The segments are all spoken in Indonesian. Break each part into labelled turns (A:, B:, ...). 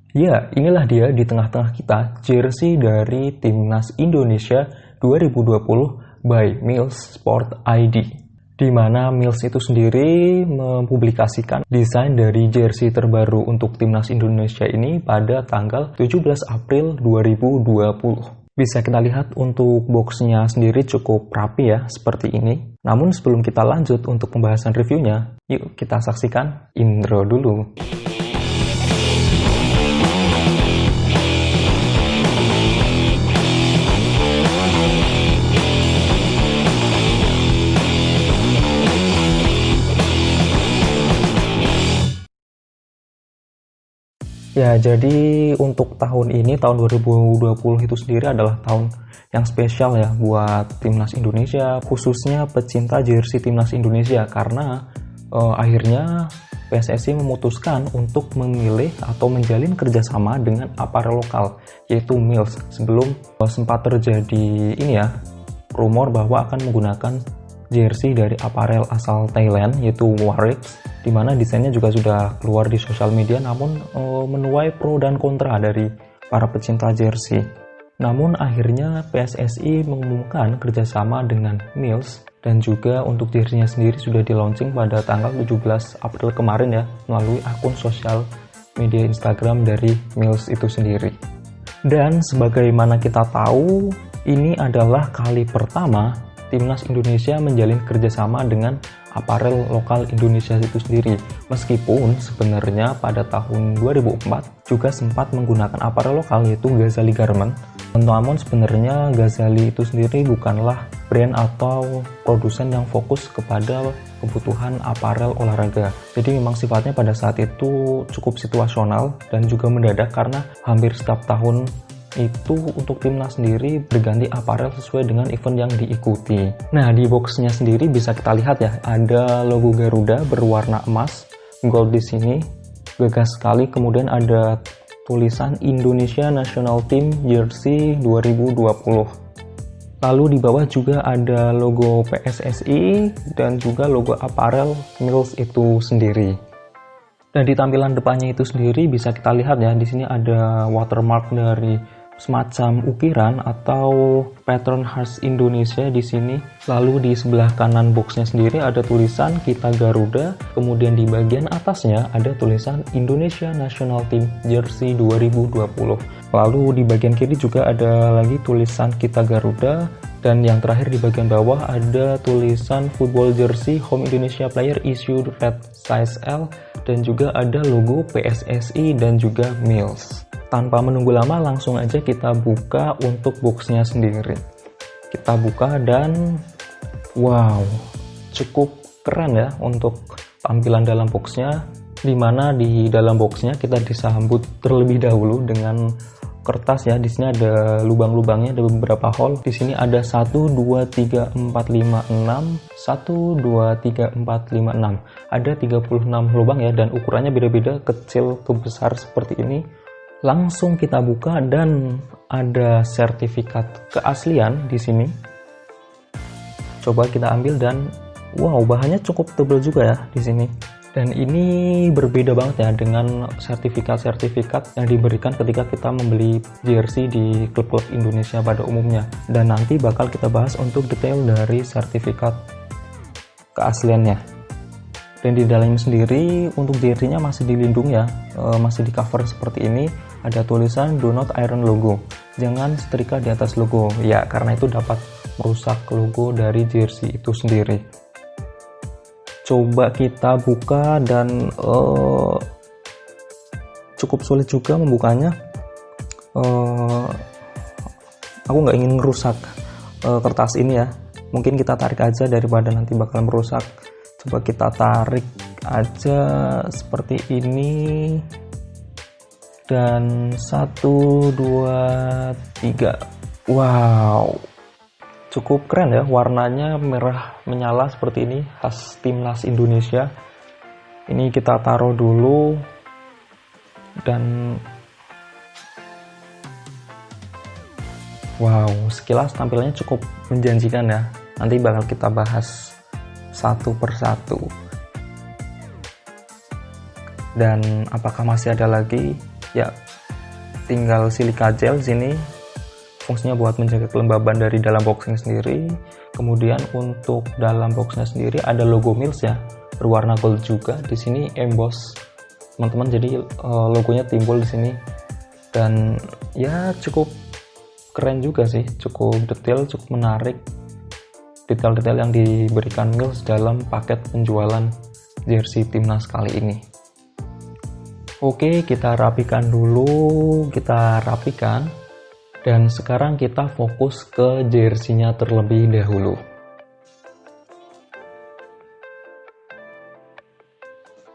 A: Ya, inilah dia di tengah-tengah kita, jersey dari Timnas Indonesia 2020 by Mills Sport ID. Di mana Mills itu sendiri mempublikasikan desain dari jersey terbaru untuk Timnas Indonesia ini pada tanggal 17 April 2020. Bisa kita lihat untuk boxnya sendiri cukup rapi ya, seperti ini. Namun sebelum kita lanjut untuk pembahasan reviewnya, yuk kita saksikan intro dulu. Ya, jadi untuk tahun ini, tahun 2020 itu sendiri adalah tahun yang spesial ya buat Timnas Indonesia, khususnya pecinta jersey Timnas Indonesia, karena akhirnya PSSI memutuskan untuk memilih atau menjalin kerjasama dengan aparel lokal, yaitu Mills. Sebelum sempat terjadi ini ya, rumor bahwa akan menggunakan jersey dari aparel asal Thailand, yaitu Warriors, di mana desainnya juga sudah keluar di sosial media, namun menuai pro dan kontra dari para pecinta jersey. Namun akhirnya PSSI mengumumkan kerjasama dengan Mills, dan juga untuk jersey-nya sendiri sudah di launching pada tanggal 17 April kemarin ya, melalui akun sosial media Instagram dari Mills itu sendiri. Dan sebagaimana kita tahu, ini adalah kali pertama Timnas Indonesia menjalin kerjasama dengan aparel lokal Indonesia itu sendiri. Meskipun sebenarnya pada tahun 2004 juga sempat menggunakan aparel lokal, yaitu Ghazali Garment. Namun sebenarnya Ghazali itu sendiri bukanlah brand atau produsen yang fokus kepada kebutuhan aparel olahraga. Jadi memang sifatnya pada saat itu cukup situasional dan juga mendadak, karena hampir setiap tahun itu untuk timnas sendiri berganti aparel sesuai dengan event yang diikuti. Nah, di boxnya sendiri bisa kita lihat ya, ada logo Garuda berwarna emas, gold di sini, gagah sekali. Kemudian ada tulisan Indonesia National Team Jersey 2020. Lalu di bawah juga ada logo PSSI dan juga logo aparel Mills itu sendiri. Dan di tampilan depannya itu sendiri bisa kita lihat ya, di sini ada watermark dari semacam ukiran atau pattern khas Indonesia di sini. Lalu di sebelah kanan boxnya sendiri ada tulisan Kita Garuda, kemudian di bagian atasnya ada tulisan Indonesia National Team Jersey 2020. Lalu di bagian kiri juga ada lagi tulisan Kita Garuda, dan yang terakhir di bagian bawah ada tulisan Football Jersey Home Indonesia Player Issued Red Size L, dan juga ada logo PSSI dan juga Mills. Tanpa menunggu lama, langsung aja kita buka untuk boxnya sendiri. Kita buka dan wow, cukup keren ya untuk tampilan dalam boxnya, dimana di dalam boxnya kita disambut terlebih dahulu dengan kertas ya. Di sini ada lubang-lubangnya, ada beberapa hole. Di sini ada 1 2 3 4 5 6 1 2 3 4 5 6. Ada 36 lubang ya, dan ukurannya beda-beda, kecil ke besar seperti ini. Langsung kita buka dan ada sertifikat keaslian di sini. Coba kita ambil dan wow, bahannya cukup tebal juga ya di sini. Dan ini berbeda banget ya dengan sertifikat-sertifikat yang diberikan ketika kita membeli jersey di klub-klub Indonesia pada umumnya. Dan nanti bakal kita bahas untuk detail dari sertifikat keasliannya. Dan di dalamnya sendiri untuk jersey-nya masih dilindungi ya, masih di cover seperti ini. Ada tulisan Do Not Iron logo, jangan setrika di atas logo ya, karena itu dapat merusak logo dari jersey itu sendiri. Coba kita buka dan cukup sulit juga membukanya. Aku nggak ingin merusak kertas ini ya, mungkin kita tarik aja daripada nanti bakal merusak. Coba kita tarik aja seperti ini. Dan 1 2 3. Wow, cukup keren ya, warnanya merah menyala seperti ini, khas Timnas Indonesia. Ini kita taruh dulu, dan wow, sekilas tampilannya cukup menjanjikan ya. Nanti bakal kita bahas satu persatu. Dan apakah masih ada lagi? Ya, tinggal silika gel sini. Fungsinya buat menjaga kelembaban dari dalam boxing sendiri. Kemudian untuk dalam boxnya sendiri ada logo Mills ya, berwarna gold juga. Di sini emboss teman-teman, jadi logonya timbul di sini. Dan ya cukup keren juga sih, cukup detail, cukup menarik detail-detail yang diberikan Mills dalam paket penjualan jersey timnas kali ini. Oke, kita rapikan dulu, dan sekarang kita fokus ke jersinya terlebih dahulu.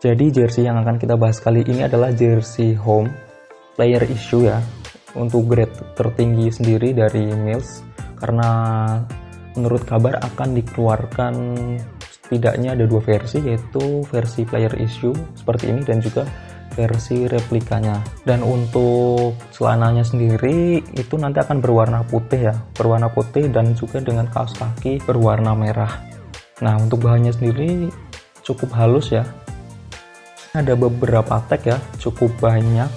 A: Jadi jersey yang akan kita bahas kali ini adalah jersey home player issue ya, untuk grade tertinggi sendiri dari Mills, karena menurut kabar akan dikeluarkan setidaknya ada 2 versi, yaitu versi player issue seperti ini dan juga versi replikanya. Dan untuk celananya sendiri itu nanti akan berwarna putih ya, berwarna putih dan juga dengan kaos kaki berwarna merah. Nah, untuk bahannya sendiri cukup halus ya, ada beberapa tag ya, cukup banyak,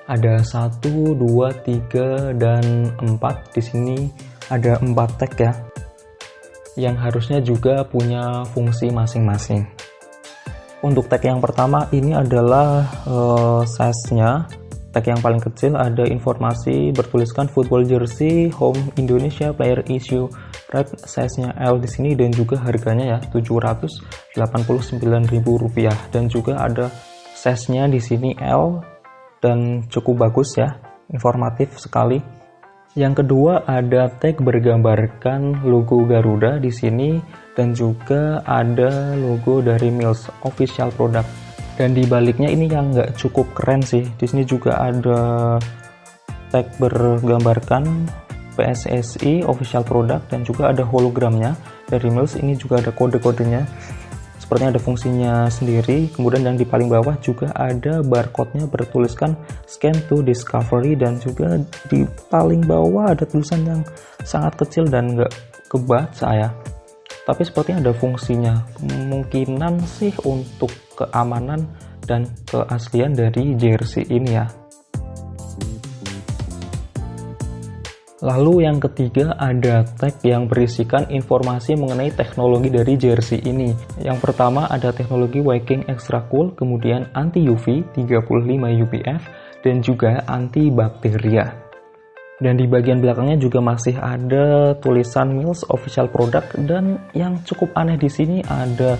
A: ada 1, 2, 3, dan 4. Di sini ada 4 tag ya, yang harusnya juga punya fungsi masing-masing. Untuk tag yang pertama ini adalah size-nya. Tag yang paling kecil ada informasi bertuliskan football jersey home Indonesia player issue red, size-nya L di sini, dan juga harganya ya Rp789.000, dan juga ada size-nya di sini L dan cukup bagus ya, informatif sekali. Yang kedua ada tag bergambarkan logo Garuda di sini, dan juga ada logo dari Mills official product. Dan di baliknya ini yang nggak cukup keren sih, di sini juga ada tag bergambarkan PSSI official product, dan juga ada hologramnya dari Mills. Ini juga ada kode-kodenya, sepertinya ada fungsinya sendiri. Kemudian yang di paling bawah juga ada barcode-nya bertuliskan scan to discovery, dan juga di paling bawah ada tulisan yang sangat kecil dan nggak kebaca ya, tapi sepertinya ada fungsinya. Kemungkinan sih untuk keamanan dan keaslian dari jersey ini ya. Lalu yang ketiga ada tag yang berisikan informasi mengenai teknologi dari jersey ini. Yang pertama ada teknologi Viking Extra Cool, kemudian anti UV 35 UPF, dan juga antibakteria. Dan di bagian belakangnya juga masih ada tulisan Mills official product, dan yang cukup aneh di sini ada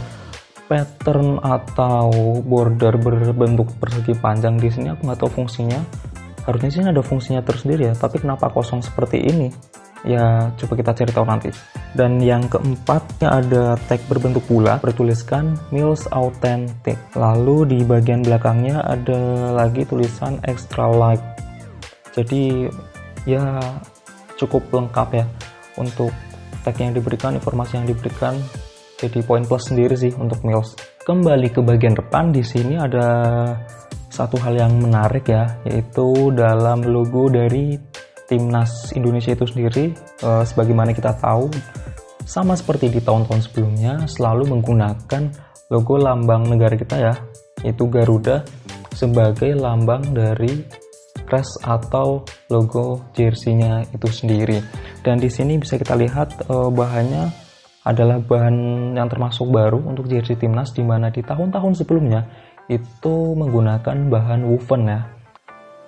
A: pattern atau border berbentuk persegi panjang di sini. Aku nggak tahu fungsinya. Harusnya sih ada fungsinya tersendiri ya, tapi kenapa kosong seperti ini? Ya, coba kita cari tahu nanti. Dan yang keempatnya ada tag berbentuk bulat bertuliskan Mills Authentic. Lalu di bagian belakangnya ada lagi tulisan Extra Light. Jadi ya cukup lengkap ya untuk tag yang diberikan, informasi yang diberikan. Jadi poin plus sendiri sih untuk Mills. Kembali ke bagian depan, di sini ada satu hal yang menarik ya, yaitu dalam logo dari timnas Indonesia itu sendiri. Sebagaimana kita tahu, sama seperti di tahun-tahun sebelumnya, selalu menggunakan logo lambang negara kita ya, yaitu Garuda sebagai lambang dari crest atau logo jersey-nya itu sendiri. Dan di sini bisa kita lihat bahannya adalah bahan yang termasuk baru untuk jersey timnas, di mana di tahun-tahun sebelumnya itu menggunakan bahan woven ya.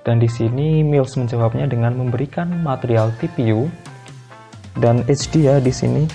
A: Dan di sini Mills menjawabnya dengan memberikan material TPU dan HD ya. Di sini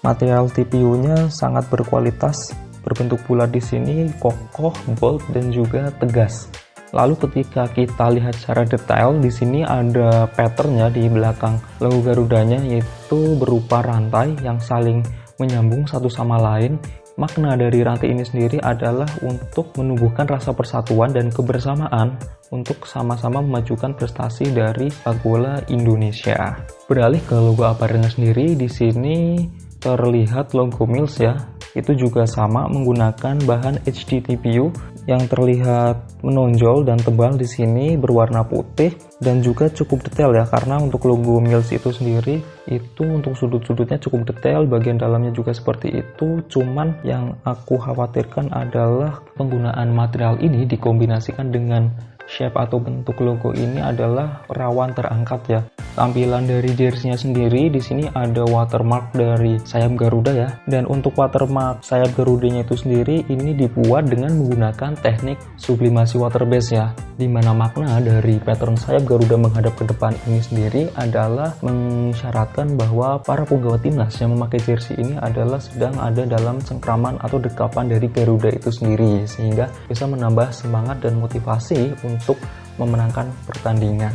A: material TPU-nya sangat berkualitas, berbentuk bulat di sini, kokoh, bold, dan juga tegas. Lalu ketika kita lihat secara detail, di sini ada patternnya di belakang logo Garudanya, yaitu berupa rantai yang saling menyambung satu sama lain. Makna dari rantai ini sendiri adalah untuk menumbuhkan rasa persatuan dan kebersamaan untuk sama-sama memajukan prestasi dari sepak bola Indonesia. Beralih ke logo apparelnya sendiri, di sini terlihat logo Mills ya. Itu juga sama menggunakan bahan HD TPU yang terlihat menonjol dan tebal di sini, berwarna putih dan juga cukup detail ya, karena untuk logo Mills itu sendiri itu untuk sudut-sudutnya cukup detail, bagian dalamnya juga seperti itu. Cuman yang aku khawatirkan adalah penggunaan material ini dikombinasikan dengan shape atau bentuk logo ini adalah rawan terangkat ya. Tampilan dari jersey-nya sendiri di sini ada watermark dari sayap Garuda ya. Dan untuk watermark sayap Garudanya itu sendiri ini dibuat dengan menggunakan teknik sublimasi waterbase ya. Dimana makna dari pattern sayap Garuda menghadap ke depan ini sendiri adalah mensyaratkan bahwa para punggawa timnas yang memakai jersey ini adalah sedang ada dalam cengkraman atau dekapan dari Garuda itu sendiri, sehingga bisa menambah semangat dan motivasi untuk memenangkan pertandingan.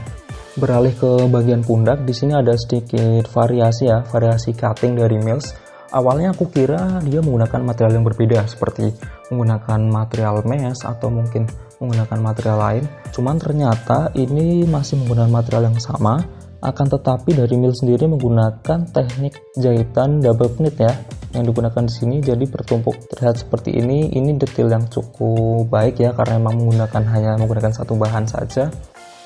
A: Beralih ke bagian pundak, di sini ada sedikit variasi ya, variasi cutting dari Mills. Awalnya aku kira dia menggunakan material yang berbeda, seperti menggunakan material mesh atau mungkin menggunakan material lain. Cuman ternyata ini masih menggunakan material yang sama, akan tetapi dari Mills sendiri menggunakan teknik jahitan double knit ya, yang digunakan di sini. Jadi bertumpuk terlihat seperti ini. Ini detail yang cukup baik ya, karena memang hanya menggunakan satu bahan saja.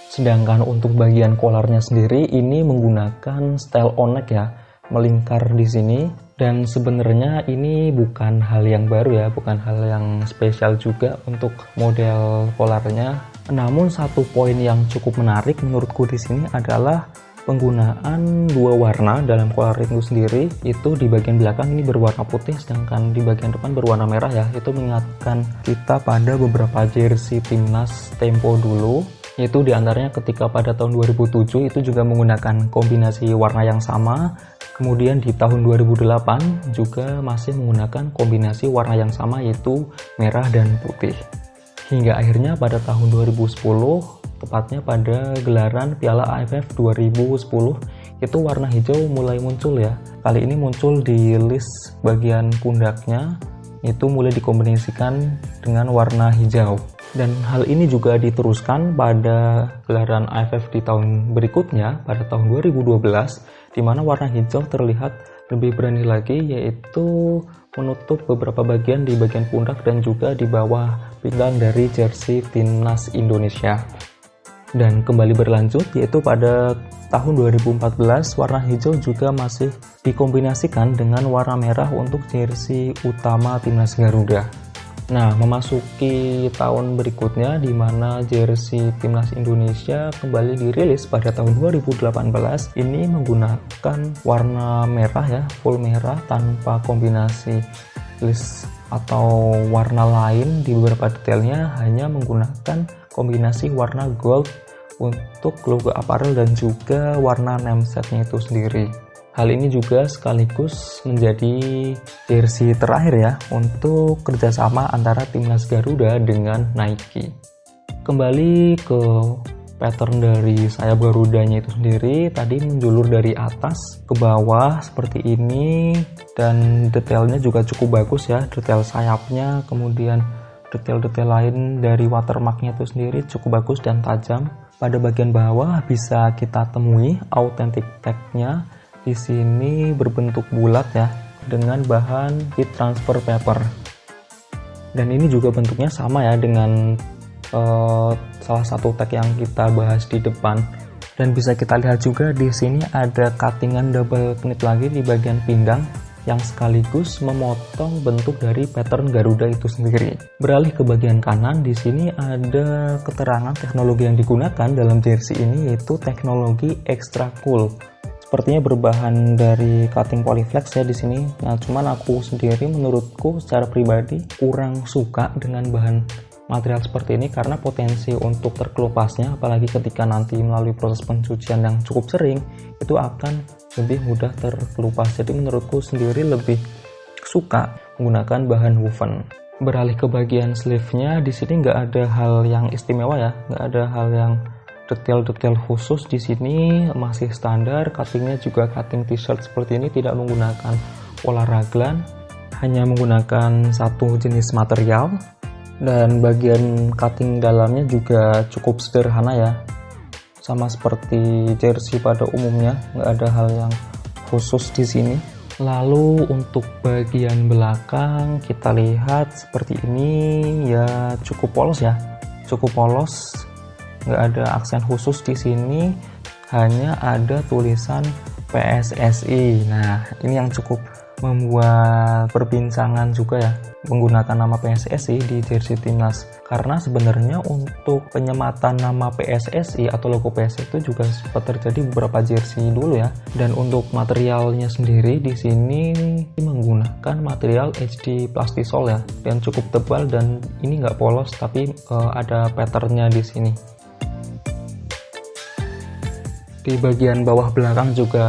A: Sedangkan untuk bagian kolarnya sendiri ini menggunakan style on-neck ya, melingkar di sini. Dan sebenarnya ini bukan hal yang baru ya, bukan hal yang spesial juga untuk model kolarnya. Namun satu poin yang cukup menarik menurutku di sini adalah penggunaan dua warna dalam kolar itu sendiri. Itu di bagian belakang ini berwarna putih, sedangkan di bagian depan berwarna merah ya. Itu mengingatkan kita pada beberapa jersey timnas tempo dulu, yaitu diantaranya ketika pada tahun 2007 itu juga menggunakan kombinasi warna yang sama. Kemudian di tahun 2008 juga masih menggunakan kombinasi warna yang sama, yaitu merah dan putih. Hingga akhirnya pada tahun 2010, tepatnya pada gelaran Piala AFF 2010, itu warna hijau mulai muncul ya. Kali ini muncul di list bagian pundaknya, itu mulai dikombinasikan dengan warna hijau. Dan hal ini juga diteruskan pada gelaran AFF di tahun berikutnya, pada tahun 2012, di mana warna hijau terlihat lebih berani lagi, yaitu menutup beberapa bagian di bagian pundak dan juga di bawah pinggang dari jersey timnas Indonesia. Dan kembali berlanjut, yaitu pada tahun 2014 warna hijau juga masih dikombinasikan dengan warna merah untuk jersey utama timnas Garuda. Nah, memasuki tahun berikutnya di mana jersey timnas Indonesia kembali dirilis pada tahun 2018, ini menggunakan warna merah ya, full merah tanpa kombinasi list atau warna lain di beberapa detailnya, hanya menggunakan kombinasi warna gold untuk logo apparel dan juga warna namesetnya itu sendiri. Hal ini juga sekaligus menjadi jersey terakhir ya untuk kerjasama antara timnas Garuda dengan Nike. Kembali ke pattern dari sayap Garudanya itu sendiri, tadi menjulur dari atas ke bawah seperti ini, dan detailnya juga cukup bagus ya, detail sayapnya, kemudian detail-detail lain dari watermarknya itu sendiri cukup bagus dan tajam. Pada bagian bawah bisa kita temui authentic tag-nya. Di sini berbentuk bulat ya, dengan bahan heat transfer paper. Dan ini juga bentuknya sama ya dengan salah satu tag yang kita bahas di depan. Dan bisa kita lihat juga di sini ada cuttingan double knit lagi di bagian pinggang yang sekaligus memotong bentuk dari pattern Garuda itu sendiri. Beralih ke bagian kanan, di sini ada keterangan teknologi yang digunakan dalam jersey ini, yaitu teknologi extra cool. Sepertinya berbahan dari cutting polyflex ya di sini. Nah, cuman aku sendiri menurutku secara pribadi kurang suka dengan bahan material seperti ini karena potensi untuk terkelupasnya, apalagi ketika nanti melalui proses pencucian yang cukup sering, itu akan lebih mudah terkelupas. Jadi menurutku sendiri lebih suka menggunakan bahan woven. Beralih ke bagian sleeve-nya, di sini nggak ada hal yang istimewa ya, nggak ada hal yang detail-detail khusus. Di sini masih standar, cuttingnya juga cutting t-shirt seperti ini, tidak menggunakan pola raglan, hanya menggunakan satu jenis material. Dan bagian cutting dalamnya juga cukup sederhana ya, sama seperti jersey pada umumnya, nggak ada hal yang khusus di sini. Lalu untuk bagian belakang kita lihat seperti ini ya, cukup polos ya, cukup polos. Nggak ada aksen khusus di sini, hanya ada tulisan PSSI. Nah, ini yang cukup membuat perbincangan juga ya, menggunakan nama PSSI di jersey timnas Karena sebenarnya untuk penyematan nama PSSI atau logo PSSI itu juga sempat terjadi beberapa jersey dulu ya. Dan untuk materialnya sendiri di sini menggunakan material HD Plastisol ya, dan cukup tebal, dan ini nggak polos tapi ada patternnya di sini. Di bagian bawah belakang juga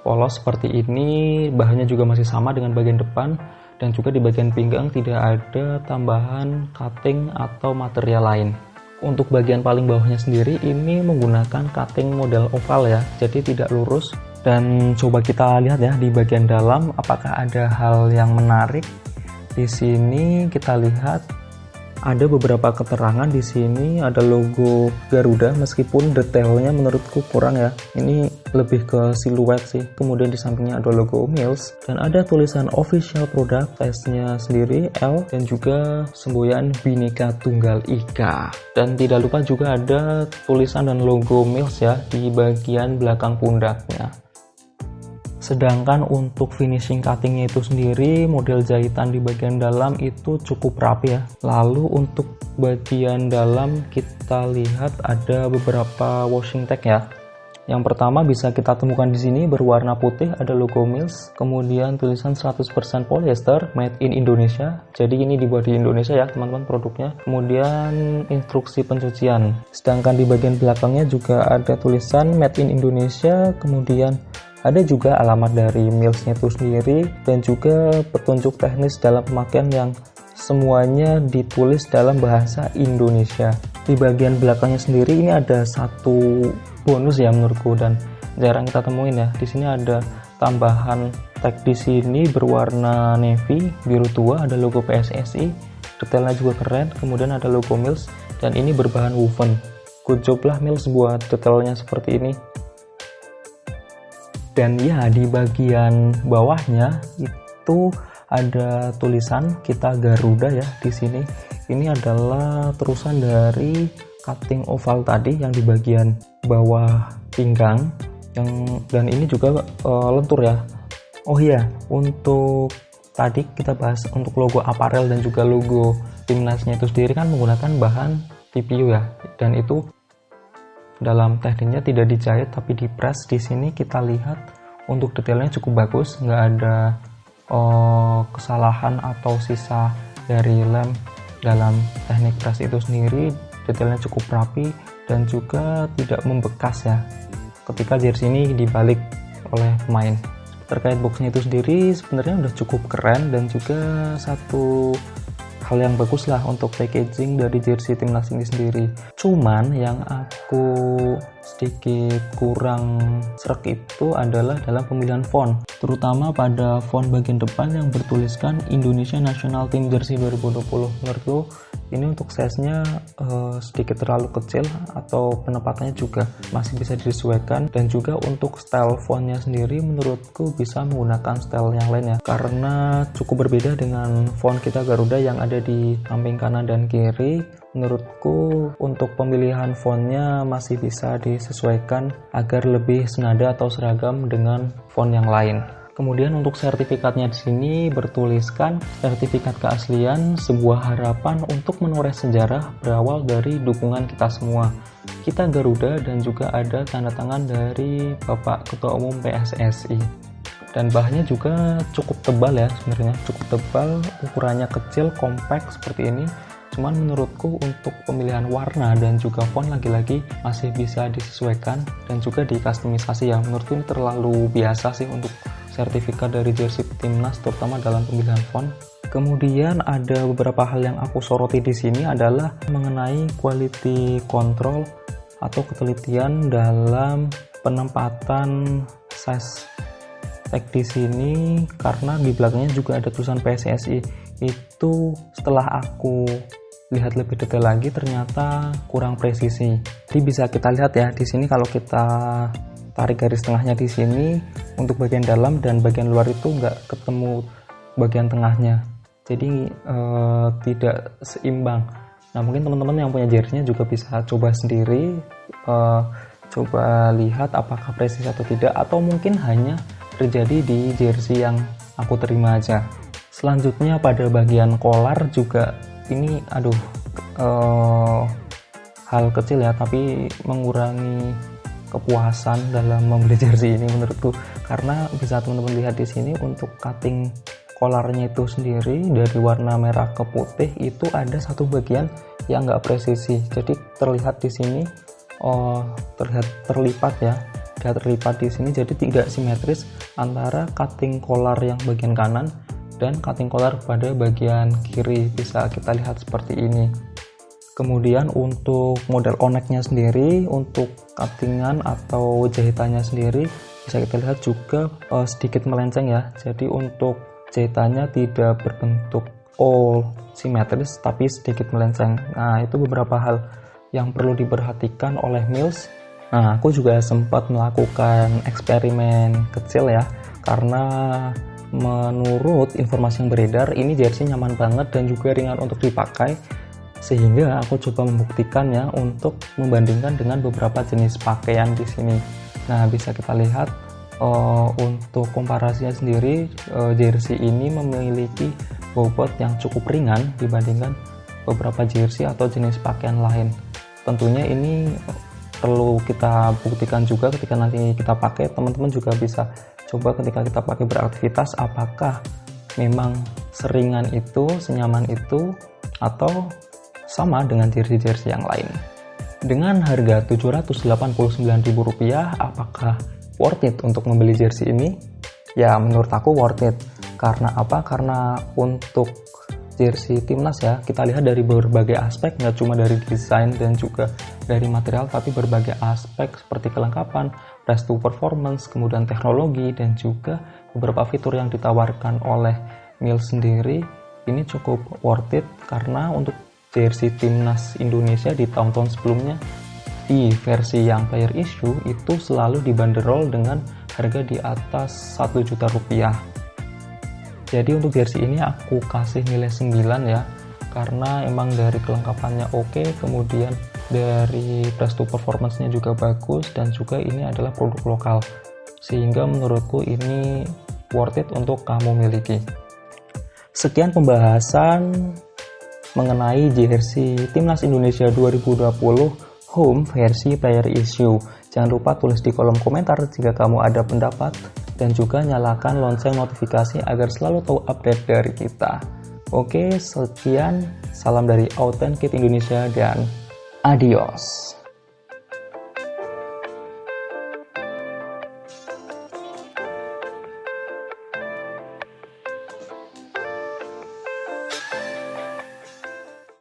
A: polos seperti ini, bahannya juga masih sama dengan bagian depan. Dan juga di bagian pinggang tidak ada tambahan cutting atau material lain. Untuk bagian paling bawahnya sendiri ini menggunakan cutting model oval ya, jadi tidak lurus. Dan coba kita lihat ya di bagian dalam apakah ada hal yang menarik. Di sini kita lihat ada beberapa keterangan. Di sini ada logo Garuda, meskipun detailnya menurutku kurang ya. Ini lebih ke siluet sih. Kemudian di sampingnya ada logo Mills dan ada tulisan official product, size-nya sendiri L, dan juga semboyan Bhinneka Tunggal Ika. Dan tidak lupa juga ada tulisan dan logo Mills ya di bagian belakang pundaknya. Sedangkan untuk finishing cuttingnya itu sendiri, model jahitan di bagian dalam itu cukup rapi ya. Lalu untuk bagian dalam kita lihat ada beberapa washing tag ya. Yang pertama bisa kita temukan di sini berwarna putih, ada logo Mills, kemudian tulisan 100% polyester made in Indonesia. Jadi ini dibuat di Indonesia ya teman-teman produknya. Kemudian instruksi pencucian. Sedangkan di bagian belakangnya juga ada tulisan made in Indonesia, kemudian ada juga alamat dari Mills-nya itu sendiri, dan juga petunjuk teknis dalam pemakaian yang semuanya ditulis dalam bahasa Indonesia. Di bagian belakangnya sendiri ini ada satu bonus ya menurutku, dan jarang kita temuin ya. Di sini ada tambahan tag di sini berwarna navy biru tua, ada logo PSSI, detailnya juga keren. Kemudian ada logo Mills dan ini berbahan woven. Good job lah Mills buat detailnya seperti ini. Dan ya di bagian bawahnya itu ada tulisan kita Garuda ya di sini. Ini adalah terusan dari cutting oval tadi yang di bagian bawah pinggang, dan ini juga lentur ya. Oh iya, untuk tadi kita bahas untuk logo aparel dan juga logo timnasnya itu sendiri kan menggunakan bahan TPU ya, dan itu dalam tekniknya tidak dijahit tapi dipres. Di sini kita lihat untuk detailnya cukup bagus, nggak ada kesalahan atau sisa dari lem dalam teknik press itu sendiri. Detailnya cukup rapi dan juga tidak membekas ya ketika jersey ini dibalik oleh pemain. Terkait boxnya itu sendiri sebenarnya udah cukup keren, dan juga satu hal yang bagus lah untuk packaging dari jersey timnas ini sendiri. Cuman yang aku sedikit kurang srek itu adalah dalam pemilihan font, terutama pada font bagian depan yang bertuliskan Indonesia National Team Jersey 2020. Menurutku ini untuk size-nya sedikit terlalu kecil, atau penempatannya juga masih bisa disesuaikan. Dan juga untuk style fontnya sendiri menurutku bisa menggunakan style yang lain ya, karena cukup berbeda dengan font kita Garuda yang ada di samping kanan dan kiri. Menurutku untuk pemilihan fontnya masih bisa disesuaikan agar lebih senada atau seragam dengan font yang lain. Kemudian untuk sertifikatnya di sini bertuliskan sertifikat keaslian, sebuah harapan untuk menoreh sejarah berawal dari dukungan kita semua. Kita Garuda, dan juga ada tanda tangan dari Bapak Ketua Umum PSSI. Dan bahannya juga cukup tebal ya, sebenarnya cukup tebal, ukurannya kecil, compact seperti ini. Cuman menurutku untuk pemilihan warna dan juga font lagi-lagi masih bisa disesuaikan dan juga dikustomisasi ya. Menurutku ini terlalu biasa sih untuk sertifikat dari jersey timnas, terutama dalam pemilihan font. Kemudian ada beberapa hal yang aku soroti di sini adalah mengenai quality control atau ketelitian dalam penempatan size tag di sini, karena di belakangnya juga ada tulisan PSSI. Itu setelah aku lihat lebih detail lagi ternyata kurang presisi. Jadi bisa kita lihat ya di sini, kalau kita tarik garis tengahnya di sini untuk bagian dalam dan bagian luar itu nggak ketemu bagian tengahnya, jadi tidak seimbang. Nah mungkin teman-teman yang punya jersey-nya juga bisa coba sendiri, coba lihat apakah presisi atau tidak, atau mungkin hanya terjadi di jersey yang aku terima aja. Selanjutnya pada bagian collar juga ini eh, hal kecil ya, tapi mengurangi kepuasan dalam membeli jersey ini menurutku, karena bisa teman-teman lihat di sini untuk cutting collarnya itu sendiri dari warna merah ke putih itu ada satu bagian yang nggak presisi, jadi terlihat di sini terlipat ya, terlipat di sini, jadi tidak simetris antara cutting collar yang bagian kanan dan cutting collar pada bagian kiri, bisa kita lihat seperti ini. Kemudian untuk model onek-nya sendiri, untuk cuttingan atau jahitannya sendiri bisa kita lihat juga sedikit melenceng ya. Jadi untuk jahitannya tidak berbentuk O simetris tapi sedikit melenceng. Nah, itu beberapa hal yang perlu diperhatikan oleh Mills. Nah, aku juga sempat melakukan eksperimen kecil ya, karena menurut informasi yang beredar ini jersey nyaman banget dan juga ringan untuk dipakai, sehingga aku coba membuktikannya untuk membandingkan dengan beberapa jenis pakaian di sini. Nah, bisa kita lihat untuk komparasinya sendiri, jersey ini memiliki bobot yang cukup ringan dibandingkan beberapa jersey atau jenis pakaian lain. Tentunya ini perlu kita buktikan juga ketika nanti kita pakai. Teman-teman juga bisa coba ketika kita pakai beraktivitas, apakah memang seringan itu, senyaman itu, atau sama dengan jersey-jersey yang lain. Dengan harga Rp789.000, apakah worth it untuk membeli jersey ini? Ya, menurut aku worth it. Karena apa? Karena untuk jersey timnas ya, kita lihat dari berbagai aspek, nggak cuma dari desain dan juga dari material, tapi berbagai aspek seperti kelengkapan, price to performance, kemudian teknologi, dan juga beberapa fitur yang ditawarkan oleh Mills sendiri, ini cukup worth it. Karena untuk jersey timnas Indonesia di tahun-tahun sebelumnya di versi yang player issue itu selalu dibanderol dengan harga di atas Rp1 juta. Jadi untuk jersey ini aku kasih nilai 9 ya, karena emang dari kelengkapannya oke, kemudian dari price to performance-nya juga bagus, dan juga ini adalah produk lokal, sehingga menurutku ini worth it untuk kamu miliki. Sekian pembahasan mengenai jersey Timnas Indonesia 2020 home versi player issue. Jangan lupa tulis di kolom komentar jika kamu ada pendapat, dan juga nyalakan lonceng notifikasi agar selalu tahu update dari kita. Oke, sekian, salam dari Authentic Indonesia dan adios.